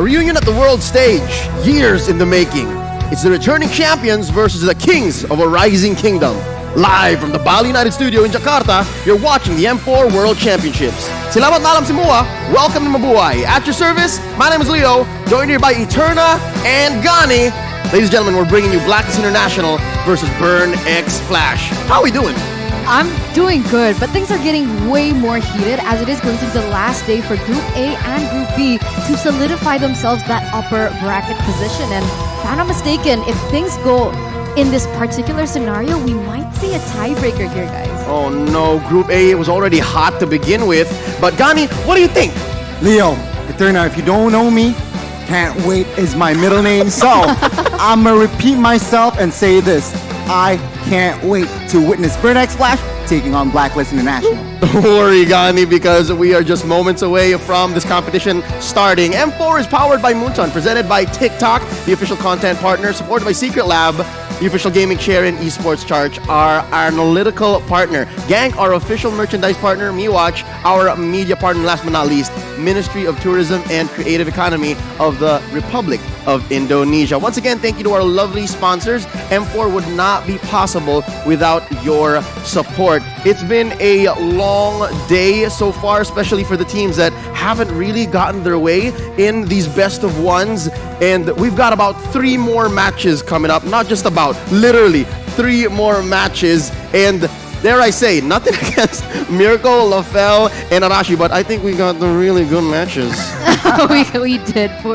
A reunion at the world stage, years in the making. It's the returning champions versus the kings of a rising kingdom. Live from the Bali United Studio in Jakarta, you're watching the M4 World Championships. Salamat na alam si Mua. Welcome to Mabuhay. At your service, my name is Leo, joined here by Eterna and Gani. Ladies and gentlemen, we're bringing you Blacklist International versus Burn X Flash. How are we doing? I'm doing good, but things are getting way more heated as it is going to be the last day for Group A and Group B to solidify themselves that upper bracket position. And if I'm not mistaken, if things go in this particular scenario, we might see a tiebreaker here, guys. Oh no, Group A was already hot to begin with. But Gani, what do you think? Leo, Eterna, if you don't know me, Can't Wait is my middle name. So I'm going to repeat myself and say this. I can't wait to witness Burn X Flash taking on Blacklist International. Don't worry, Gani, because we are just moments away from this competition starting. M4 is powered by Moonton, presented by TikTok, the official content partner, supported by Secret Lab, the official gaming share and esports charge, our analytical partner. Gang, our official merchandise partner. MeWatch, our media partner. Last but not least, Ministry of Tourism and Creative Economy of the Republic of Indonesia. Once again, thank you to our lovely sponsors. M4 would not be possible without your support. It's been a long day so far, especially for the teams that haven't really gotten their way in these best of ones. And we've got about 3 more matches coming up. Not just about, literally 3 more matches. And dare I say, nothing against Miracle, Lafel, and Arashi, but I think we got the really good matches.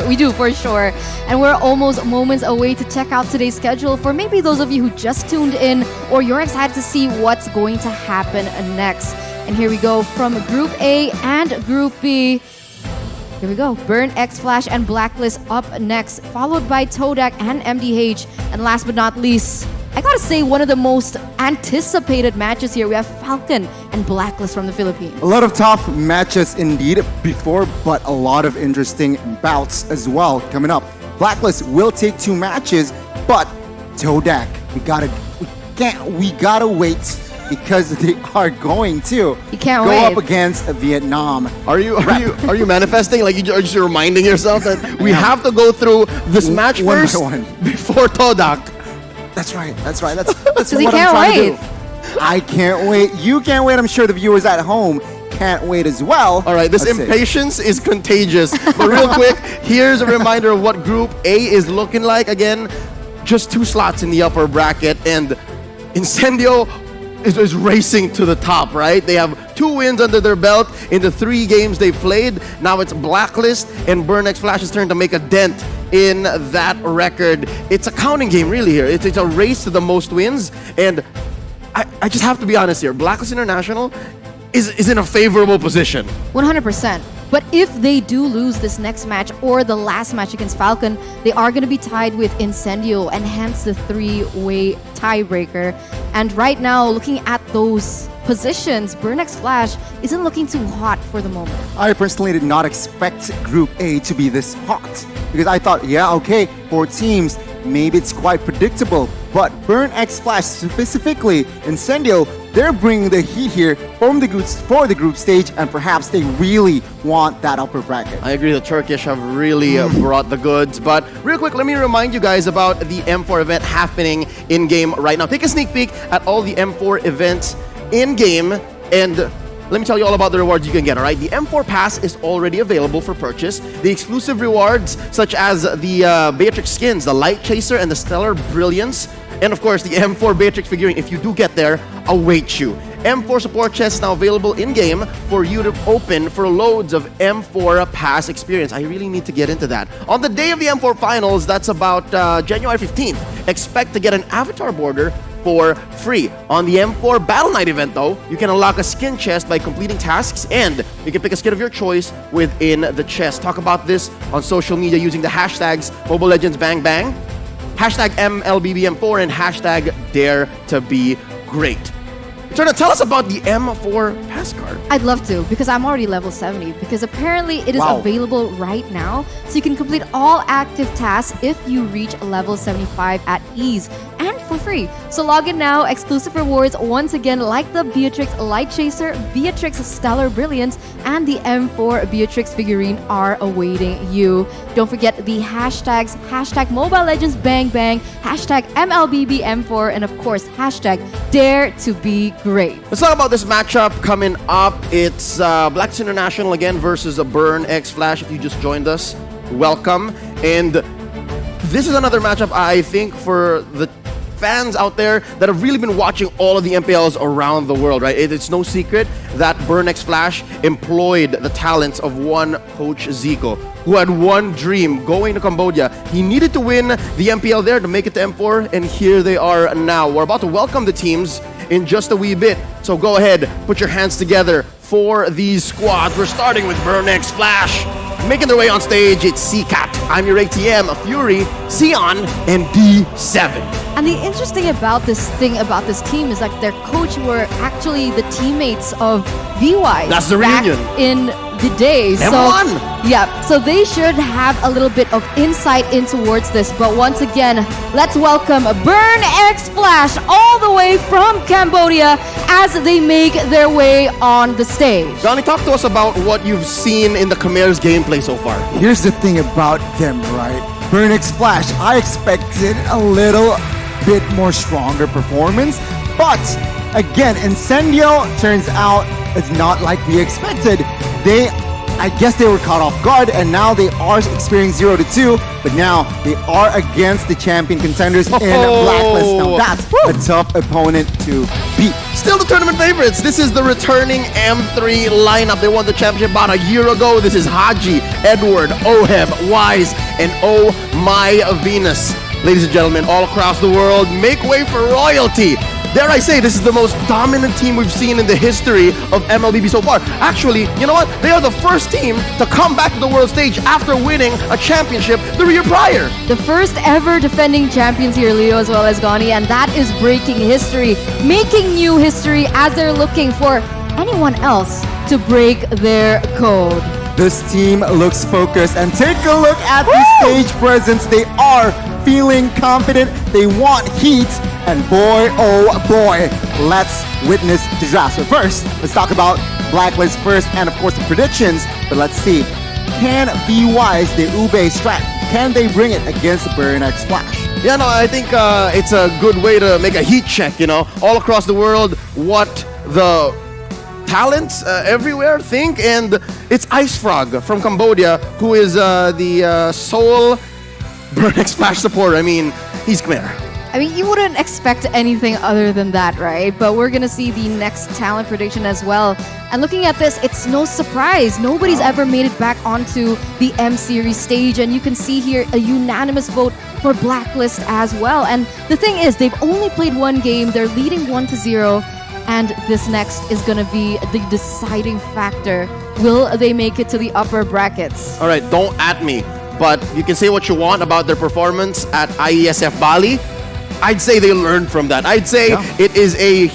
we do for sure. And we're almost moments away to check out today's schedule for maybe those of you who just tuned in or you're excited to see what's going to happen next. And here we go from Group A and Group B. Here we go. Burn X Flash and Blacklist up next, followed by Todak and MDH. And last but not least, I gotta say, one of the most anticipated matches here. We have Falcon and Blacklist from the Philippines. A lot of tough matches indeed before, but a lot of interesting bouts as well coming up. Blacklist will take 2 matches, but Todak, we gotta wait because they are going to go up against Vietnam. Are you manifesting? Like you're just reminding yourself that we have to go through this match one first by one before Todak. That's right. That's what he I'm can't trying wait. to do. I can't wait. You can't wait. I'm sure the viewers at home can't wait as well. All right, this impatience is contagious. But real quick, here's a reminder of what Group A is looking like. Again, just 2 slots in the upper bracket, and Incendio is racing to the top, right? They have 2 wins under their belt in the 3 games they've played. Now it's Blacklist and Burn X Flash's turn to make a dent in that record. It's a counting game, really, here. It's a race to the most wins, and I just have to be honest here. Blacklist International is in a favorable position. 100%. But if they do lose this next match or the last match against Falcon, they are going to be tied with Incendio and hence the 3-way tiebreaker. And right now, looking at those positions, Burn X Flash isn't looking too hot for the moment. I personally did not expect Group A to be this hot because I thought, yeah, okay, 4 teams, maybe it's quite predictable. But Burn X Flash, specifically Incendio, they're bringing the heat here for the group stage, and perhaps they really want that upper bracket. I agree, the Turkish have really brought the goods. But real quick, let me remind you guys about the M4 event happening in-game right now. Take a sneak peek at all the M4 events in-game, and let me tell you all about the rewards you can get, all right? The M4 Pass is already available for purchase. The exclusive rewards, such as the Beatrix skins, the Light Chaser, and the Stellar Brilliance, and of course, the M4 Beatrix figurine, if you do get there, await you. M4 support chest now available in-game for you to open for loads of M4 Pass experience. I really need to get into that. On the day of the M4 Finals, that's about January 15th, expect to get an avatar border for free. On the M4 Battle Night event, though, you can unlock a skin chest by completing tasks, and you can pick a skin of your choice within the chest. Talk about this on social media using the hashtags Mobile Legends Bang Bang, hashtag MLBBM4, and hashtag Dare to Be Great. Turner, tell us about the M4 Pass card. I'd love to, because I'm already level 70, because apparently it is available right now, so you can complete all active tasks if you reach level 75 at ease. and for free. So log in now. Exclusive rewards once again, like the Beatrix Light Chaser, Beatrix Stellar Brilliance, and the M4 Beatrix figurine are awaiting you. Don't forget the hashtags, hashtag Mobile Legends Bang Bang, hashtag MLBB M4, and of course, hashtag Dare to Be Great. Let's talk about this matchup coming up. It's Blacklist International again versus Burn X Flash. If you just joined us, welcome. And this is another matchup, I think, for the fans out there that have really been watching all of the MPLs around the world, right? It's no secret that Burn X Flash employed the talents of one Coach Zico, who had one dream, going to Cambodia. He needed to win the MPL there to make it to M4, and here they are now. We're about to welcome the teams in just a wee bit, so go ahead, put your hands together for these squads. We're starting with Burn X Flash. Making their way on stage, it's CCAT, I'm Your ATM, Fury, Sion, and D7. And the interesting about this team is that their coach were actually the teammates of VY. That's the back reunion. in the day. M1. So they should have a little bit of insight in towards this. But once again, let's welcome Burn X Flash all the way from Cambodia as they make their way on the stage. Johnny, talk to us about what you've seen in the Khmer's gameplay so far. Here's the thing about them, right? Burn X Flash, I expected a little bit more stronger performance, but again, Incendio turns out it's not like we expected. I guess they were caught off guard, and now they are experiencing 0-2, but now they are against the champion contenders in Blacklist. Now that's a tough opponent to beat. Still the tournament favorites. This is the returning M3 lineup. They won the championship about a year ago. This is Haji, Edward, Oheb, Wise, and Oh My Venus. Ladies and gentlemen, all across the world, make way for royalty. Dare I say, this is the most dominant team we've seen in the history of MLBB so far. Actually, you know what? They are the first team to come back to the world stage after winning a championship the year prior. The first ever defending champions here, Leo, as well as Gani, and that is breaking history, making new history as they're looking for anyone else to break their code. This team looks focused, and take a look at the stage presence. They are feeling confident. They want heat, and boy, oh boy, let's witness disaster. First, let's talk about Blacklist first, and of course the predictions. But let's see, can VY's the Ube strat, can they bring it against Burn X Flash? Yeah, no, I think it's a good way to make a heat check, you know, all across the world, what the talents everywhere think. And it's Ice Frog from Cambodia, who is the sole Burn X Flash supporter. I mean, he's Khmer. I mean, you wouldn't expect anything other than that, right? But we're gonna see the next talent prediction as well. And looking at this, it's no surprise. Nobody's ever made it back onto the M Series stage. And you can see here a unanimous vote for Blacklist as well. And the thing is, they've only played one game. They're leading 1-0. And this next is gonna be the deciding factor. Will they make it to the upper brackets? All right, don't at me, but you can say what you want about their performance at IESF Bali. I'd say they learned from that. I'd say it is a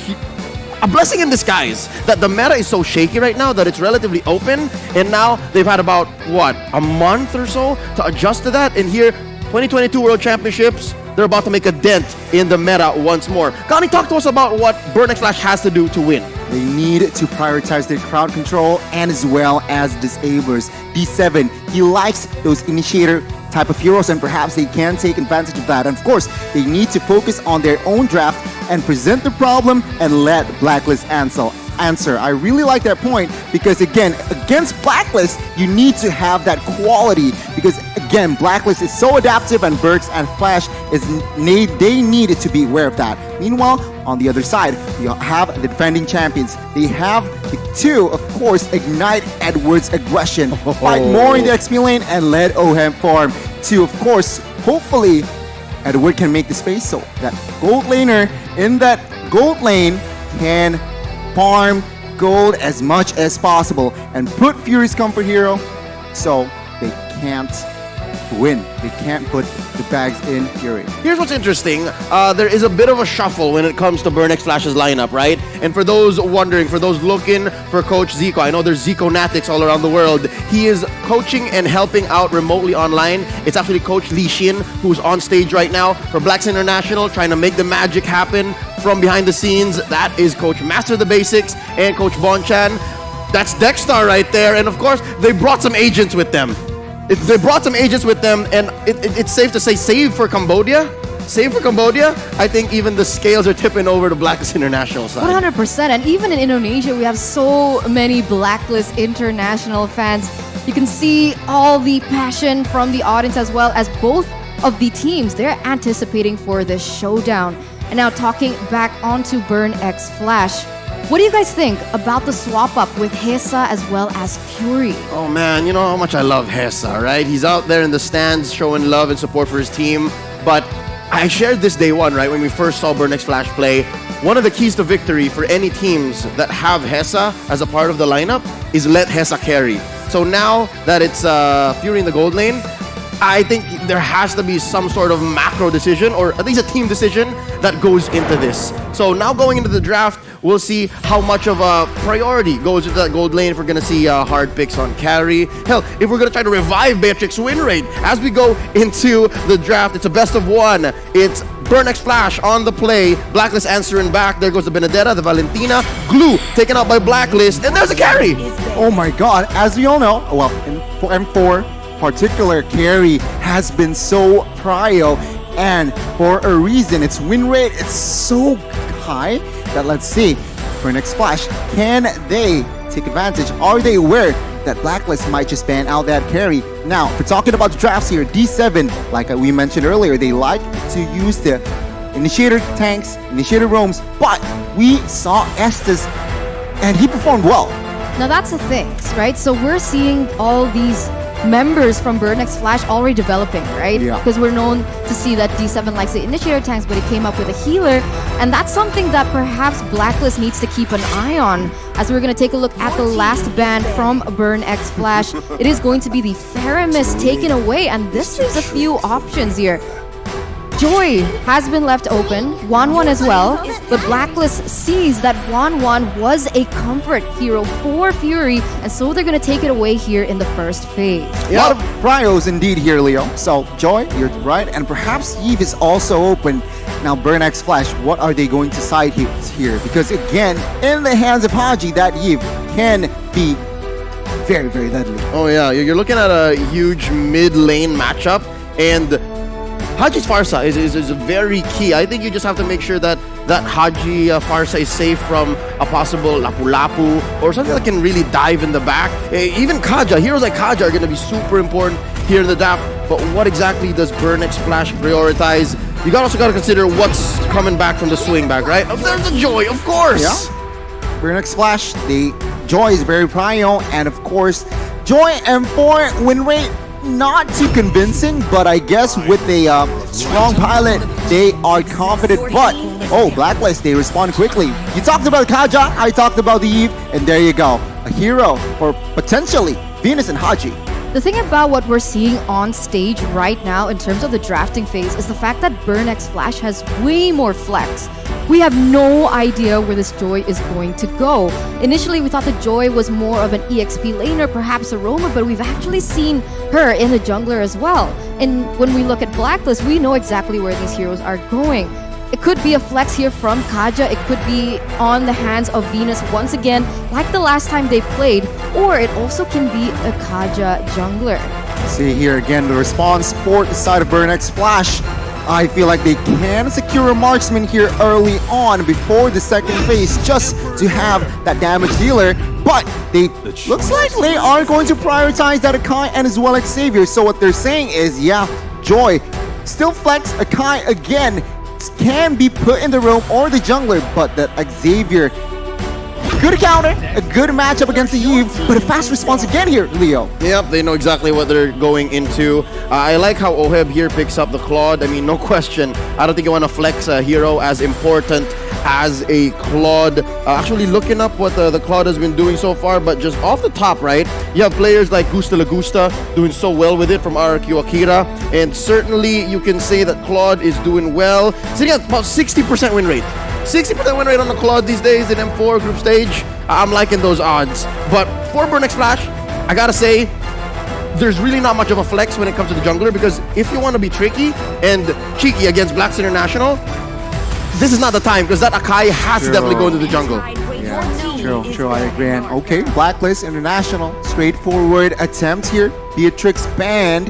blessing in disguise that the meta is so shaky right now that it's relatively open, and now they've had about, what, a month or so to adjust to that, and here, 2022 World Championships, they're about to make a dent in the meta once more. Connie, talk to us about what Burn X Flash has to do to win. They need to prioritize their crowd control and as well as disablers. D7, he likes those initiator type of heroes, and perhaps they can take advantage of that. And of course, they need to focus on their own draft and present the problem and let Blacklist answer. I really like that point because, again, against Blacklist, you need to have that quality because, again, Blacklist is so adaptive and Burks and Flash, they need to be aware of that. Meanwhile, on the other side, you have the defending champions. They have the two, of course, ignite Edward's aggression, fight more in the XP lane, and let Ohem farm to, of course, hopefully, Edward can make the space so that gold laner in that gold lane can farm gold as much as possible and put Fury's Comfort Hero so they can't to win. They can't put the bags in Fury. Here's what's interesting. There is a bit of a shuffle when it comes to Burn X Flash's lineup, right? And for those wondering, for those looking for Coach Zico, I know there's Zico Natics all around the world. He is coaching and helping out remotely online. It's actually Coach Lee Shin, who's on stage right now for Blacks International, trying to make the magic happen from behind the scenes. That is Coach Master the Basics and Coach Bonchan. That's Dexstar right there. And of course, they brought some agents with them. They brought some agents with them, and it's safe to say, save for Cambodia, I think even the scales are tipping over to Blacklist International side. 100%. And even in Indonesia, we have so many Blacklist International fans. You can see all the passion from the audience as well as both of the teams. They're anticipating for this showdown. And now talking back onto Burn X Flash. What do you guys think about the swap up with Hesa as well as Fury? Oh man, you know how much I love Hesa, right? He's out there in the stands showing love and support for his team. But I shared this day one, right? When we first saw Burn X Flash play, one of the keys to victory for any teams that have Hesa as a part of the lineup is let Hesa carry. So now that it's Fury in the gold lane, I think there has to be some sort of macro decision or at least a team decision that goes into this. So now going into the draft, we'll see how much of a priority goes into that gold lane if we're going to see hard picks on carry. Hell, if we're going to try to revive Beatrix win rate. As we go into the draft, it's a best of one. It's Burn X Flash on the play. Blacklist answering back. There goes the Benedetta, the Valentina. Glue taken out by Blacklist. And there's a carry. Oh my god, as we all know, well, in M4 particular, carry has been so prio, and for a reason. Its win rate is so high that, let's see, Burn X Flash, can they take advantage? Are they aware that Blacklist might just ban out that carry? Now, if we're talking about the drafts here, D7, like we mentioned earlier, they like to use the initiator tanks, initiator roams, but we saw Estes and he performed well. Now that's the thing, right? So we're seeing all these members from Burn X Flash already developing, right? Yeah. Because we're known to see that D7 likes the initiator tanks, but he came up with a healer, and that's something that perhaps Blacklist needs to keep an eye on. As we're going to take a look at the last ban from Burn X Flash, it is going to be the Theramis taken away, and this leaves a few options here. Joy has been left open, 1-1 as well, but Blacklist sees that 1-1 was a comfort hero for Fury, and so they're going to take it away here in the first phase. A lot of prios indeed here, Leo. So, Joy, you're right, and perhaps Eve is also open. Now, Burn X Flash, what are they going to side here? Because again, in the hands of Haji, that Eve can be very, very deadly. Oh yeah, you're looking at a huge mid-lane matchup, and Haji's Farsa is very key. I think you just have to make sure that Haji Farsa is safe from a possible Lapu-Lapu or something that can really dive in the back. Even Kaja, heroes like Kaja are going to be super important here in the draft. But what exactly does Burn X Flash prioritize? You also got to consider what's coming back from the swing back, right? There's the Joy, of course. Yeah. Burn X Flash, the Joy is very prio, and of course, Joy M4 win rate not too convincing, but I guess with a strong pilot, they are confident. But, oh, Blacklist, they respond quickly. You talked about Kaja, I talked about the Eve, and there you go. A hero for potentially Venus and Haji. The thing about what we're seeing on stage right now in terms of the drafting phase is the fact that Burn X Flash has way more flex. We have no idea where this Joy is going to go. Initially, we thought the Joy was more of an EXP laner, perhaps a roamer, but we've actually seen her in the jungler as well. And when we look at Blacklist, we know exactly where these heroes are going. It could be a flex here from Kaja, it could be on the hands of Venus once again, like the last time they played, or it also can be a Kaja jungler. See here again, the response for the side of Burn X Flash. I feel like they can secure a marksman here early on before the second phase just to have that damage dealer, but they looks like they are going to prioritize that Akai and as well as Xavier. So what they're saying is, yeah, Joy still flex Akai again, can be put in the roam or the jungler, but that Xavier good counter, a good matchup against the Eve, but a fast response again here, Leo. Yep, they know exactly what they're going into. I like how Oheb here picks up the Claude. I mean, no question. I don't think you want to flex a hero as important as a Claude. Actually looking up what the Claude has been doing so far, but just off the top, right? You have players like Gusta Lagusta doing so well with it from RQ Akira, and certainly you can say that Claude is doing well. Sitting at about 60% win rate. 60% win rate on the Claude these days in M4 group stage. I'm liking those odds. But for Burnex Flash, I gotta say, there's really not much of a flex when it comes to the jungler, because if you want to be tricky and cheeky against Blacks International, this is not the time, because that Akai has to definitely go into the jungle. Yeah, true, I agree. And okay, Blacklist International, straightforward attempt here. Beatrix banned.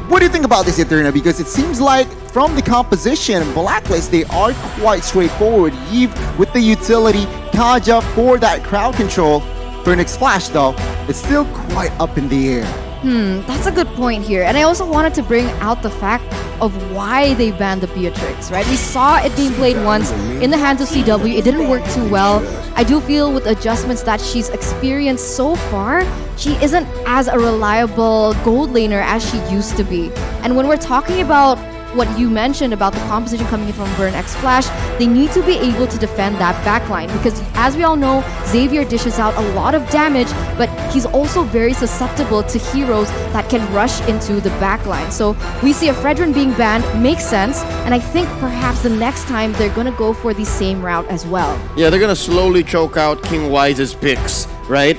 What do you think about this, Eterna? Because it seems like from the composition, Blacklist, they are quite straightforward. Eve with the utility, Kaja for that crowd control. Burnex Flash, though, it's still quite up in the air. That's a good point here. And I also wanted to bring out the fact of why they banned the Beatrix, right? We saw it being played once in the hands of CW. It didn't work too well. I do feel with adjustments that she's experienced so far, she isn't as a reliable gold laner as she used to be. And when we're talking about what you mentioned about the composition coming in from Burnex Flash, they need to be able to defend that backline, because as we all know, Xavier dishes out a lot of damage, but he's also very susceptible to heroes that can rush into the backline. So we see a Fredrin being banned makes sense, and I think perhaps the next time they're gonna go for the same route as well. Yeah, they're gonna slowly choke out King Wise's picks, right?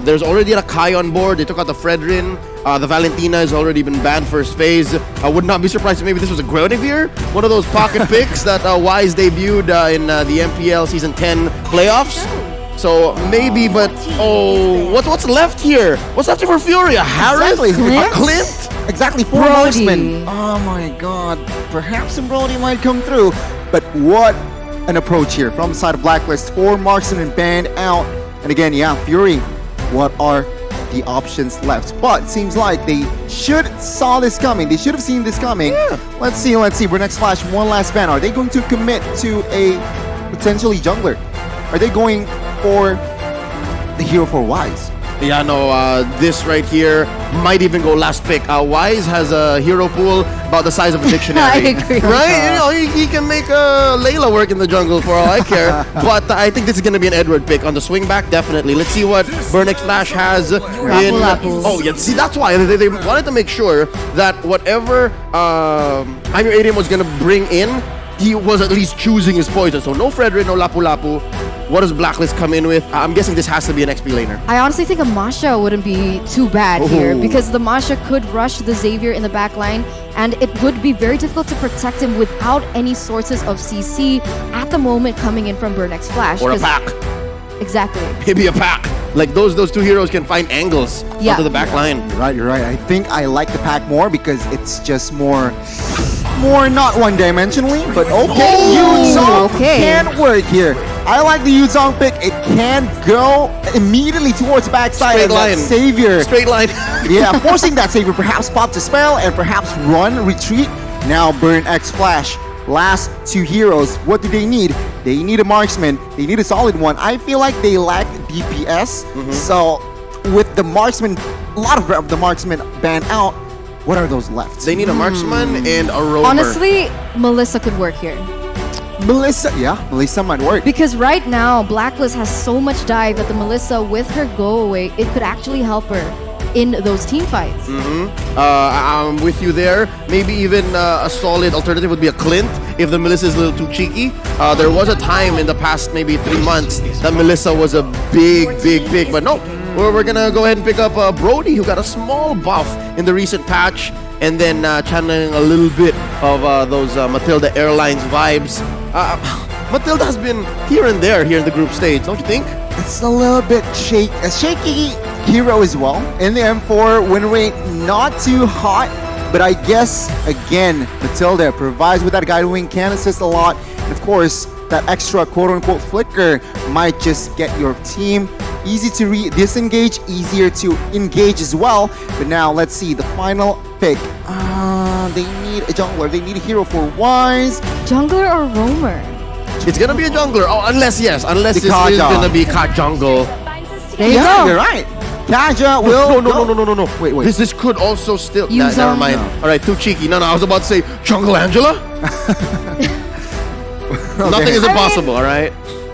There's already a Kai on board. They took out the Fredrin. The Valentina has already been banned first phase. I would not be surprised if maybe this was a Guinevere, one of those pocket picks that Wise debuted in the MPL Season 10 playoffs. So maybe, but what's left here? What's left here for Fury? A Harris? Exactly. A Clint? Exactly, 4 Brody. marksmen. Oh my god, perhaps some Brody might come through. But what an approach here from the side of Blacklist. 4 marksmen banned out. And again, yeah, Fury, what are the options left? But it seems like they should saw this coming. They should have seen this coming. Yeah. Let's see. Burnex Flash, one last ban. Are they going to commit to a potentially jungler? Are they going for the hero for Wise? Yeah, no, this right here might even go last pick. Wise has a hero pool about the size of a dictionary. I agree. Right? You know, he can make Layla work in the jungle for all I care. But I think this is going to be an Edward pick. On the swing back, definitely. Let's see what Burnex Flash has in... Lapu. Oh, yeah, see, that's why. They wanted to make sure that whatever I'm Your Alien was going to bring in, he was at least choosing his poison. So no Fredrin, no Lapu Lapu. What does Blacklist come in with? I'm guessing this has to be an XP laner. I honestly think a Masha wouldn't be too bad here, because the Masha could rush the Xavier in the back line, and it would be very difficult to protect him without any sources of CC at the moment coming in from Burnex Flash. Or a 'cause- pack. Exactly. Maybe a pack. Like those two heroes can find angles Yeah. onto the back line. You're right. I think I like the pack more because it's just more not one-dimensionally, but okay. Yuzong okay. can work here. I like the Yuzong pick. It can go immediately towards backside Straight of that line. Savior. Straight line. Yeah, forcing that Savior perhaps pop the spell and perhaps run, retreat. Now Burnex Flash. Last 2 heroes. What do they need? They need a marksman. They need a solid one. I feel like they lack DPS. So with the marksman, a lot of the marksmen banned out, what are those left? They need a marksman and a rover. Honestly, Melissa could work here. Melissa might work. Because right now, Blacklist has so much dive that the Melissa, with her go away, it could actually help her in those team fights. I'm with you there. Maybe even a solid alternative would be a Clint if the Melissa is a little too cheeky. There was a time in the past maybe 3 months that Melissa was a big pick, but no. We're gonna go ahead and pick up Brody, who got a small buff in the recent patch, and then channeling a little bit of those Matilda Airlines vibes. Matilda has been here and there here in the group stage, don't you think? It's a little bit a shaky hero as well. In the M4, win rate not too hot, but I guess, again, Matilda provides with that guide wing, can assist a lot. And of course, that extra quote-unquote flicker might just get your team easy to disengage, easier to engage as well. But now, let's see, the final pick. They need a jungler. They need a hero for Wise. Jungler or roamer? It's gonna be a jungler. Oh, unless this is Kaja. gonna be Kat jungle. There you Yeah, go. you're right. Kaja will. No. Wait. This could also still. You Never don't mind. know. All right, too cheeky. No, I was about to say Jungle Angela. Nothing is I mean- impossible. All right.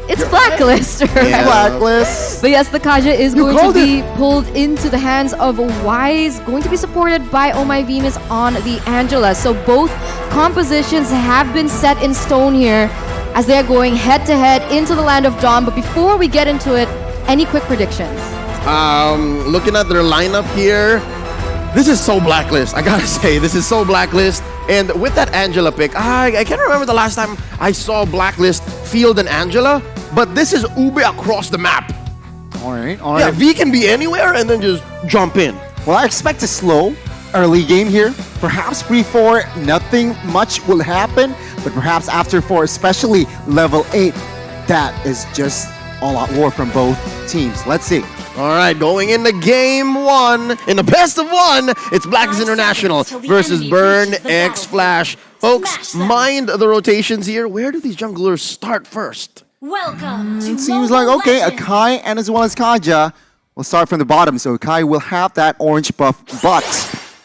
It's blacklist, right? Yeah. Blacklist. But yes, the Kaja is going to called be pulled into the hands of Wise, going to be supported by Oh My Venus on the Angela. So both compositions have been set in stone here as they are going head to head into the land of Dawn. But before we get into it, any quick predictions? Looking at their lineup here, this is so blacklist. I gotta say, this is so blacklist. And with that Angela pick, I can't remember the last time I saw blacklist field an Angela, but this is Ube across the map. All right. Yeah, V can be anywhere and then just jump in. Well, I expect a slow early game here. Perhaps pre-4, nothing much will happen. But perhaps after 4, especially level 8, that is just all-out war from both teams. Let's see. All right, going into game 1, in the best of 1, it's Blacklist International versus Burn X Flash. Folks, mind the rotations here. Where do these junglers start first? Welcome to It seems Mobile like, okay, Legends. Akai and as well as Kaja will start from the bottom. So Akai will have that orange buff, but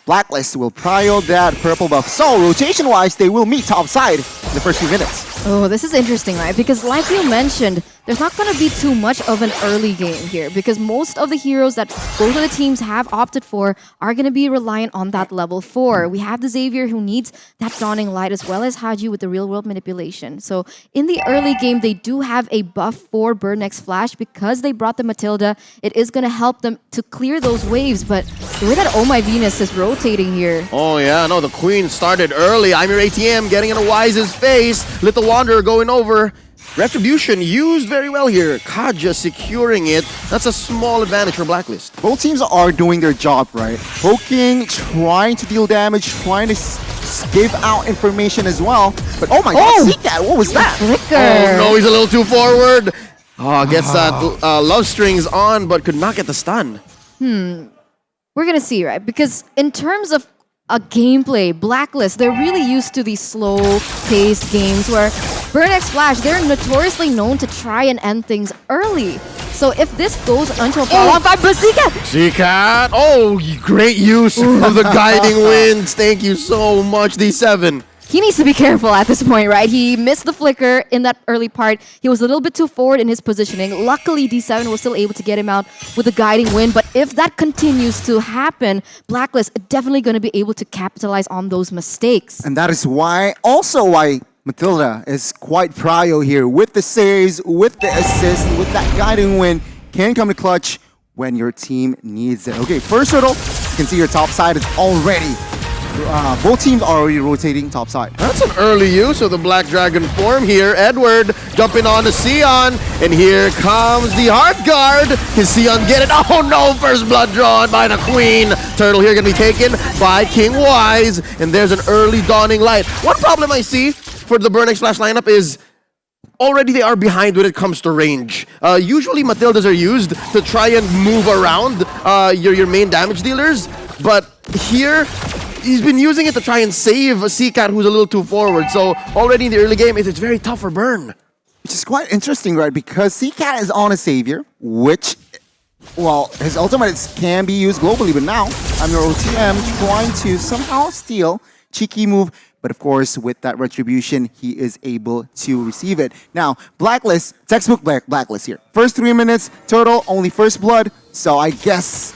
Blacklist will prio that purple buff. So rotation-wise, they will meet top side in the first few minutes. Oh, this is interesting, right? Because like you mentioned, there's not going to be too much of an early game here because most of the heroes that both of the teams have opted for are going to be reliant on that level 4. We have the Xavier who needs that Dawning Light as well as Haji with the real-world manipulation. So in the early game, they do have a buff for Burn X Flash because they brought the Matilda. It is going to help them to clear those waves, but the way that Oh My Venus is rotating here, Oh yeah, no, the Queen started early. I'm your ATM getting into Wise's face. Little Wanderer going over. Retribution used very well here. Kaja securing it. That's a small advantage for Blacklist. Both teams are doing their job, right? Poking, trying to deal damage, trying to give out information as well. But oh my god, see that? What was that? flicker. Oh no, he's a little too forward. Oh, gets that love strings on, but could not get the stun. We're gonna see, right? Because in terms of a gameplay, Blacklist, they're really used to these slow-paced games where Burn X Flash, they're notoriously known to try and end things early. So if this goes until follow-up by Bazika, Zcat. Oh, great use of the guiding winds. Thank you so much, D7. he needs to be careful at this point, right? He missed the flicker in that early part. He was a little bit too forward in his positioning. Luckily, D7 was still able to get him out with a guiding wind. But if that continues to happen, Blacklist are definitely going to be able to capitalize on those mistakes. And that is why, also why Matilda is quite prio here with the saves, with the assist, with that guiding wind, can come to clutch when your team needs it. Okay, first hurdle, you can see your top side is already, both teams are already rotating top side. That's an early use of the Black Dragon form here. Edward jumping on to Sion. And here comes the Heart Guard. Can Sion get it? Oh no, first blood drawn by the Queen. Turtle here going to be taken by King Wise. And there's an early dawning light. One problem I see for the Burn X Flash lineup is already they are behind when it comes to range. Usually Matildas are used to try and move around your main damage dealers. But here, he's been using it to try and save Seacat, who's a little too forward. So already in the early game, it's very tough for Burn. Which is quite interesting, right? Because Seacat is on a savior, which, well, his ultimates can be used globally, but now I'm your OTM trying to somehow steal. Cheeky move, but of course, with that retribution, he is able to receive it. Now, Blacklist, textbook Blacklist here. First 3 minutes, Turtle, only first blood. So I guess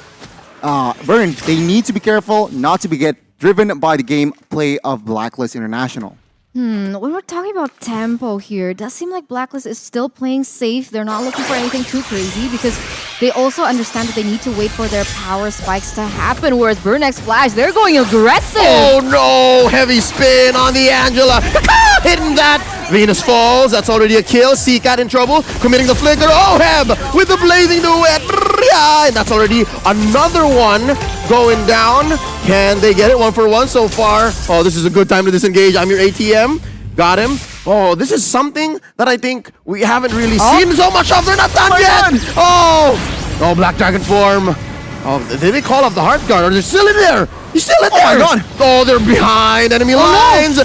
Burn, they need to be careful not to get driven by the gameplay of Blacklist International. When we're talking about tempo here, it does seem like Blacklist is still playing safe. They're not looking for anything too crazy because they also understand that they need to wait for their power spikes to happen. Whereas Burn X Flash, they're going aggressive. Oh no! Heavy spin on the Angela. Hitting that. Venus falls. That's already a kill. Seacat in trouble. Committing the flicker. Oh, Heb with the blazing duet. And that's already another one going down. Can they get it 1-for-1 so far? Oh, this is a good time to disengage. I'm your ATM. Got him. Oh, this is something that I think we haven't really seen so much of. They're not done yet. Oh, Black Dragon form. Oh, did they call off the Heart Guard? Or they're still in there? He's still in Oh my there. God. Oh, they're behind enemy lines.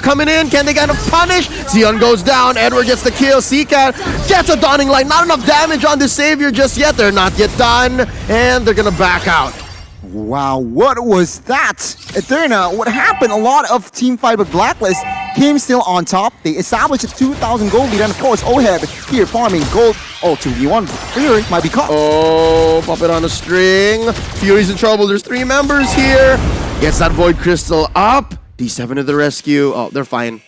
Coming in. Can they kind of punish? Sion goes down. Edward gets the kill. Seacat gets a dawning light. Not enough damage on the Savior just yet. They're not yet done. And they're going to back out. Wow, what was that? Eterna, what happened? A lot of team fight with Blacklist came still on top. They established a 2,000 gold lead, and of course, Oheb here farming gold. Oh, 2v1. Fury might be caught. Oh, puppet on a string. Fury's in trouble. There's 3 members here. Gets that Void Crystal up. D7 to the rescue. Oh, they're fine.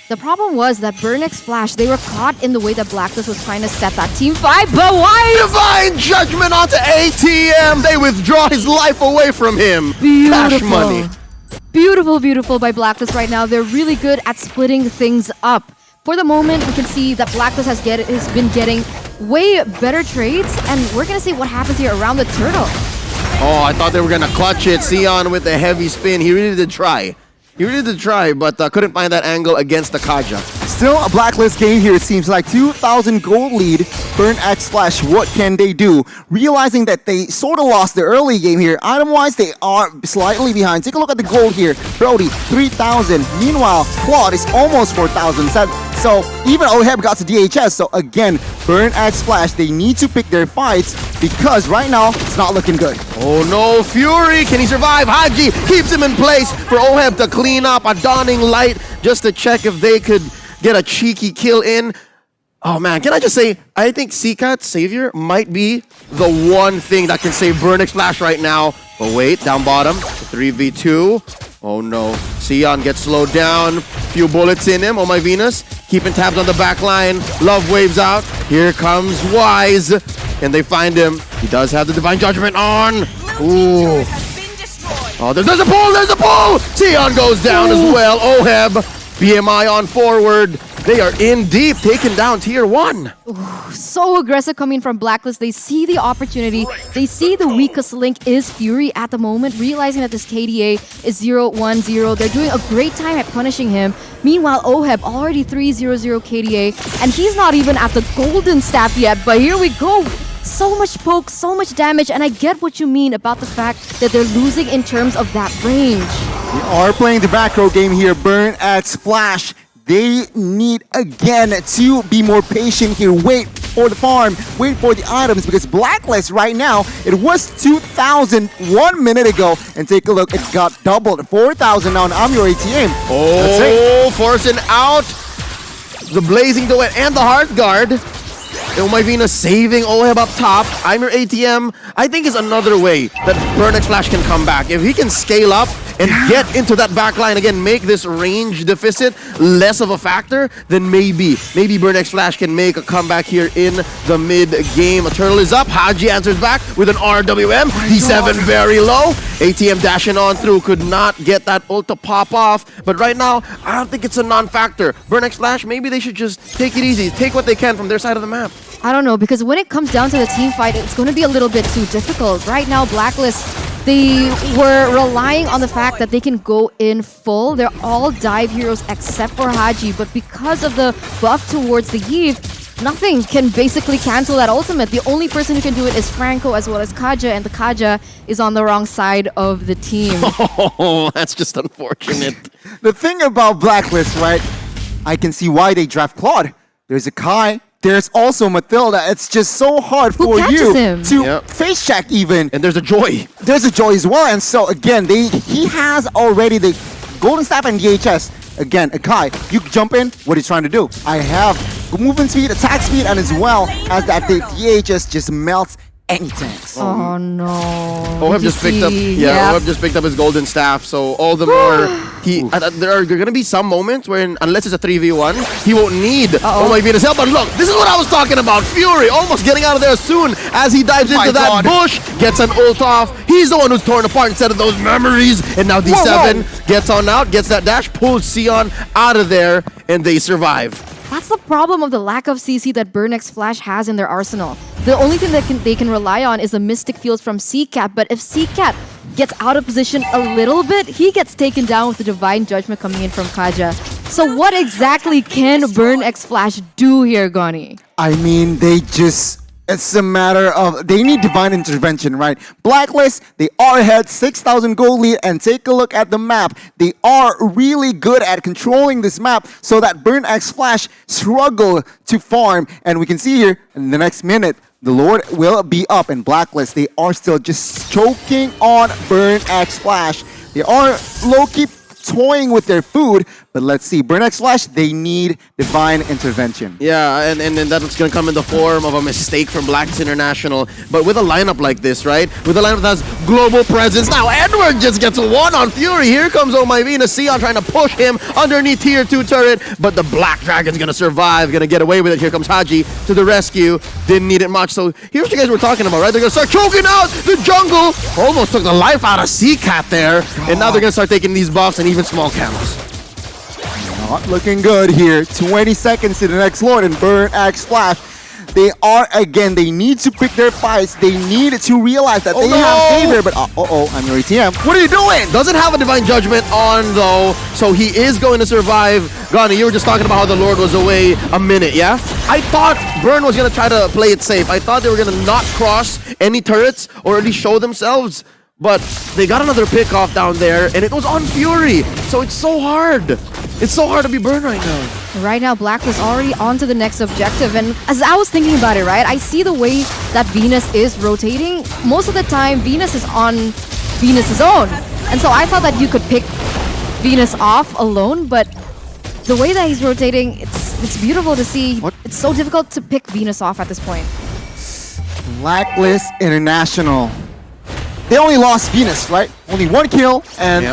The problem was that Burnix Flash, they were caught in the way that Blacklist was trying to set that team fight, but why? Divine Judgment onto ATM. They withdraw his life away from him. Cash money. Beautiful, beautiful by Blacklist right now. They're really good at splitting things up. For the moment, we can see that Blacklist has been getting way better trades, and we're going to see what happens here around the turtle. Oh, I thought they were going to clutch it. Sion with the heavy spin. He really did try. He really did try, but couldn't find that angle against the Kaja. Still a Blacklist game here, it seems like. 2,000 gold lead. Burn X Flash, what can they do? Realizing that they sort of lost the early game here. Item-wise, they are slightly behind. Take a look at the gold here. Brody, 3,000. Meanwhile, Claude is almost 4,000. So even Oheb got to DHS. So again, Burn X Flash, they need to pick their fights because right now, it's not looking good. Oh no, Fury! Can he survive? Haji keeps him in place for Oheb to clean up a dawning light just to check if they could get a cheeky kill in. Oh man, can I just say, I think Seacat Savior might be the one thing that can save Burnix Flash right now. But wait, down bottom, 3v2. Oh no, Sion gets slowed down. Few bullets in him. Oh my Venus, keeping tabs on the back line. Love waves out. Here comes Wise, and they find him. He does have the Divine Judgment on. Ooh. Oh, there's a pull, there's a pull! Sion goes down as well. Oheb, BMI on forward. They are in deep, taking down tier 1. So aggressive coming from Blacklist. They see the opportunity. They see the weakest link is Fury at the moment, realizing that this KDA is 0-1-0. They're doing a great time at punishing him. Meanwhile, Oheb already 3-0-0 KDA, and he's not even at the golden staff yet, but here we go. So much poke, so much damage, and I get what you mean about the fact that they're losing in terms of that range. We are playing the back row game here. Burn X Flash. They need again to be more patient here. Wait for the farm, wait for the items, because Blacklist right now, it was 2,000 1 minute ago, and take a look, it got doubled. 4,000 now, and I'm your ATM. Oh, forcing out the Blazing Duet and the Heart Guard. Oh my Venus saving Oheb up top. I'm your ATM. I think is another way that Burnix Flash can come back. If he can scale up and get into that back line again, make this range deficit less of a factor, then maybe Burnix Flash can make a comeback here in the mid game. A turtle is up. Haji answers back with an RWM. D7 very low. ATM dashing on through, could not get that ult to pop off. But right now, I don't think it's a non-factor. Burnix Flash, maybe they should just take it easy, take what they can from their side of the map. I don't know, because when it comes down to the team fight, it's going to be a little bit too difficult. Right now, Blacklist, they were relying on the fact that they can go in full. They're all dive heroes except for Haji, but because of the buff towards the Eve, nothing can basically cancel that ultimate. The only person who can do it is Franco as well as Kaja, and the Kaja is on the wrong side of the team. Oh, that's just unfortunate. The thing about Blacklist, right? I can see why they draft Claude. There's a Kai. There's also Mathilda. It's just so hard Who for catches you him? to face check even. And there's a Joy. There's a Joy as well. And so again, he has already the Golden Staff and DHS. Again, Akai, you jump in, what he's trying to do. I have movement speed, attack speed, and as well as that the DHS just melts any tanks. Oh no. Oheb just picked up. Yeah, Oheb just picked up his golden staff. So all the more there are gonna be some moments where, unless it's a 3v1, he won't need Oh my Venus help. But look, this is what I was talking about. Fury almost getting out of there soon as he dives into that bush, gets an ult off. He's the one who's torn apart instead of those memories. And now D7 gets on out, gets that dash, pulls Sion out of there, and they survive. That's the problem of the lack of CC that Burnix Flash has in their arsenal. The only thing that they can rely on is the Mystic Fields from Seacat, but if Seacat gets out of position a little bit, he gets taken down with the Divine Judgment coming in from Kaja. So what exactly can Burnix Flash do here, Goni? I mean, they just It's a matter of they need divine intervention, right? Blacklist, they are ahead, 6,000 gold lead, and take a look at the map. They are really good at controlling this map so that Burn X Flash struggle to farm. And we can see here in the next minute, the Lord will be up, and Blacklist, they are still just choking on Burn X Flash. They are low-key toying with their food, but let's see. Burn X Flash, they need divine intervention. Yeah, and that's going to come in the form of a mistake from Blacklist International. But with a lineup like this, right? With a lineup that has global presence. Now, Edward just gets one on Fury. Here comes Oh My Venus. Sion trying to push him underneath tier 2 turret. But the Black Dragon's going to survive, going to get away with it. Here comes Haji to the rescue. Didn't need it much. So here's what you guys were talking about, right? They're going to start choking out the jungle. Almost took the life out of Seacat there. And now they're going to start taking these buffs and even small camels. Not looking good here. 20 seconds to the next Lord, and Burn X Flash. They are, again, they need to pick their fights. They need to realize that they have favor, but I'm your ATM. What are you doing? Doesn't have a Divine Judgment on, though, so he is going to survive. Ghana, you were just talking about how the Lord was away a minute, yeah? I thought Burn was going to try to play it safe. I thought they were going to not cross any turrets or at least show themselves. But they got another pick off down there, and it was on Fury. So it's so hard. It's so hard to be Burn right now. Right now, Blacklist already on to the next objective. And as I was thinking about it, right, I see the way that Venus is rotating. Most of the time, Venus is on Venus' own. And so I thought that you could pick Venus off alone, but the way that he's rotating, it's beautiful to see. What? It's so difficult to pick Venus off at this point. Blacklist International. They only lost Venus, right? Only one kill, and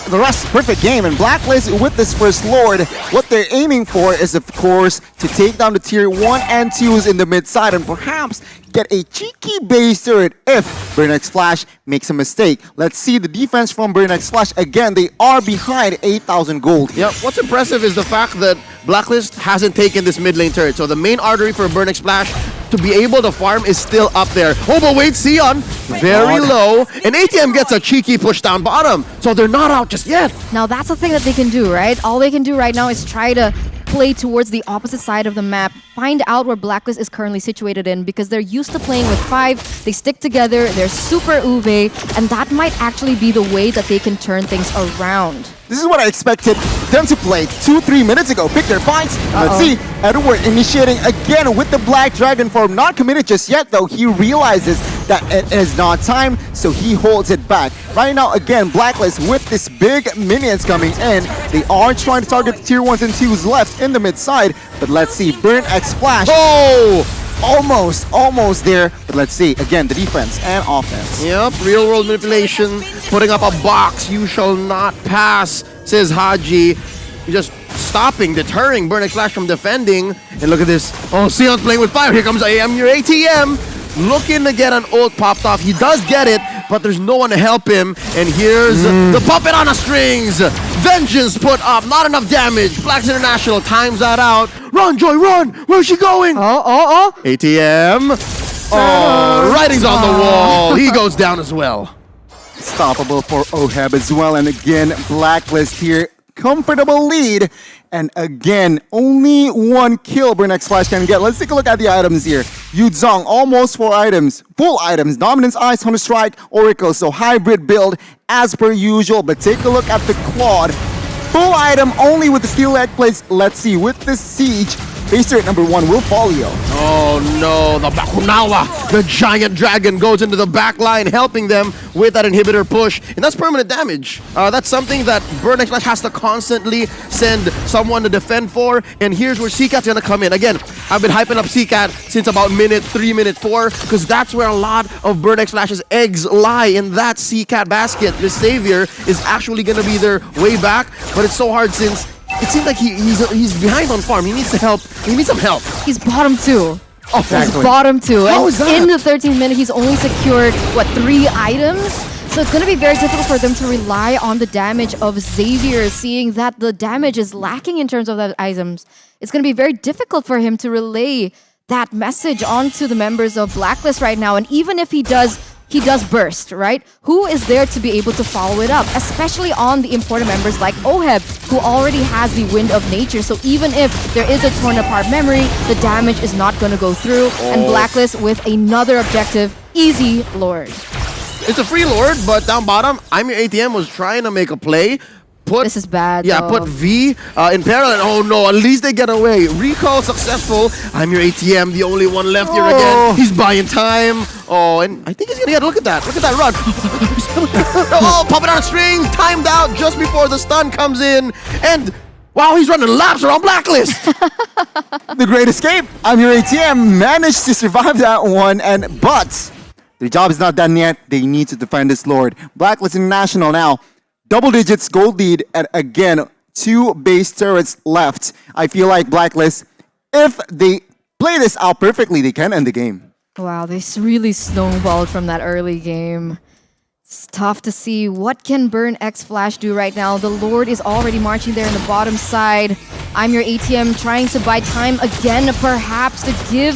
the rest perfect game. And Blacklist with this first Lord, what they're aiming for is, of course, to take down the tier 1 and 2s in the mid side and perhaps get a cheeky base turret if Burn X Flash makes a mistake. Let's see the defense from Burn X Flash. Again, they are behind 8,000 gold. Yep, what's impressive is the fact that Blacklist hasn't taken this mid lane turret. So the main artery for Burn X Flash to be able to farm is still up there. Oh, but wait, Sion, very low. And ATM gets a cheeky push down bottom. So they're not out just yet. Now that's the thing that they can do, right? All they can do right now is try to play towards the opposite side of the map, find out where Blacklist is currently situated in, because they're used to playing with 5, they stick together, they're super uve, and that might actually be the way that they can turn things around. This is what I expected them to play 2-3 minutes ago. Pick their fights. Let's see. Edward initiating again with the Black Dragon form. Not committed just yet, though. He realizes that it is not time, so he holds it back. Right now, again, Blacklist with this big minions coming in. They are trying to target the tier 1s and 2s left in the mid side. But let's see. Burn X Flash. Oh! Almost there, but let's see, again, the defense and offense. Yep, real world manipulation, putting up a box, you shall not pass, says Haji. Just stopping, deterring Burn X Flash from defending. And look at this, oh, Sion's playing with fire, here comes AM, your ATM. Looking to get an ult popped off, he does get it, but there's no one to help him. And here's the puppet on the strings. Vengeance put up, not enough damage. Blacks International times that out. Run, Joy, run! Where's she going? ATM. Oh, writing's on the wall. He goes down as well. Stoppable for Oheb as well. And again, Blacklist here. Comfortable lead. And again, only one kill Burn X Flash can get. Let's take a look at the items here. Yuzong, almost 4 items. Full items. Dominance, Ice, Hunter Strike, Oracle. So hybrid build as per usual. But take a look at the Claude. Full item only with the steel egg plates. Let's see, with the Siege, base turret number 1 will Folio. Oh no, the Bakunawa, the giant dragon goes into the back line, helping them with that inhibitor push, and that's permanent damage. That's something that Burn X Flash has to constantly send someone to defend for, and here's where Seacat's gonna come in. Again, I've been hyping up Seacat since about minute 3, minute 4, because that's where a lot of Burn X Flash's eggs lie, in that Seacat basket. This savior is actually gonna be their way back, but it's so hard since it seems like he's behind on farm. He needs to help. He needs some help. He's bottom 2. Oh, exactly. He's bottom 2. How And is that? in the 13th minute, he's only secured, 3 items? So it's going to be very difficult for them to rely on the damage of Xavier, seeing that the damage is lacking in terms of the items. It's going to be very difficult for him to relay that message onto the members of Blacklist right now. And even if he does he does burst, right? Who is there to be able to follow it up? Especially on the important members like Oheb, who already has the Wind of Nature. So even if there is a torn apart memory, the damage is not going to go through. And Blacklist with another objective, easy Lord. It's a free Lord, but down bottom, I'm Your ATM was trying to make a play. This is bad. Yeah, though. put V in parallel. Oh no, at least they get away. Recall successful. I'm Your ATM, the only one left here again. He's buying time. Oh, and I think he's gonna get, look at that run. Oh, popping on a string, timed out just before the stun comes in. And wow, he's running laps around Blacklist. The great escape. I'm Your ATM managed to survive that one, but their job is not done yet. They need to defend this Lord. Blacklist International now. Double digits gold lead, and again, 2 base turrets left. I feel like Blacklist, if they play this out perfectly, they can end the game. Wow, they really snowballed from that early game. It's tough to see what can Burn X Flash do right now. The Lord is already marching there in the bottom side. I'm Your ATM trying to buy time again, perhaps to give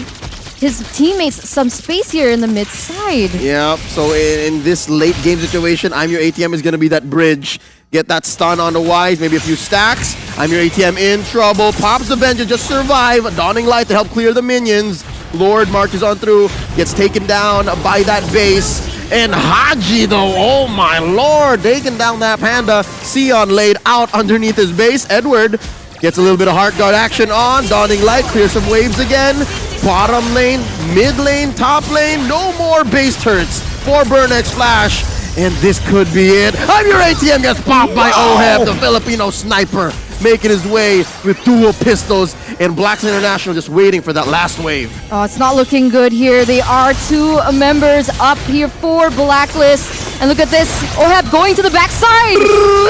his teammates some space here in the mid side. Yeah, so in this late game situation, I'm Your ATM is going to be that bridge. Get that stun on the Wise, maybe a few stacks. I'm Your ATM in trouble. Pops the Vengeance, just survive. Dawning Light to help clear the minions. Lord marches on through, gets taken down by that base. And Haji though, oh my lord, taking down that Panda. Sion laid out underneath his base. Edward gets a little bit of Heart Guard action on. Dawning Light, clear some waves again. Bottom lane, mid lane, top lane, no more base turrets for Burn X Flash. And this could be it. I'm Your ATM gets popped by Oheb, the Filipino sniper, making his way with dual pistols. And Blacks International just waiting for that last wave. Oh, it's not looking good here. They are 2 members up here for Blacklist. And look at this. Oheb going to the backside.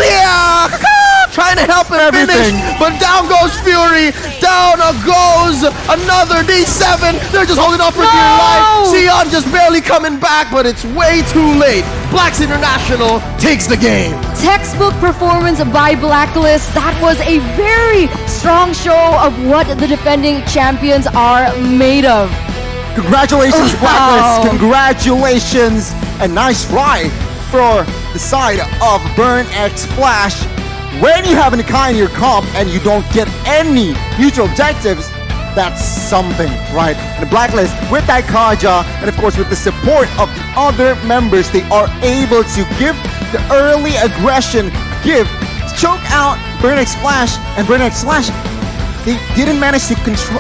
Yeah! Trying to help him finish, but down goes Fury. Down goes another D7. They're just holding off for dear life. Sion just barely coming back, but it's way too late. Blacks International takes the game. Textbook performance by Blacklist. That was a very strong show of what the defending champions are made of. Congratulations, Blacklist. Congratulations. A nice ride for the side of Burn X Flash. When you have an Akai in your comp and you don't get any neutral objectives, that's something, right? And the Blacklist, with that Kaja, and of course with the support of the other members, they are able to give the early aggression, choke out Burn X Flash, and Burn X Flash, they didn't manage to control,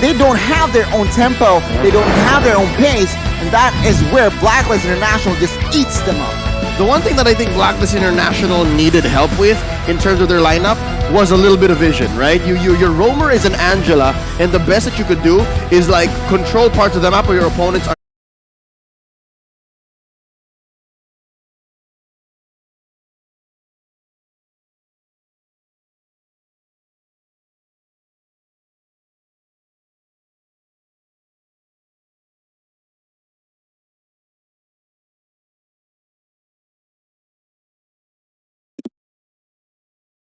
they don't have their own tempo, they don't have their own pace, and that is where Blacklist International just eats them up. The one thing that I think Blacklist International needed help with in terms of their lineup was a little bit of vision, right? Your roamer is an Angela, and the best that you could do is like control parts of the map where your opponents are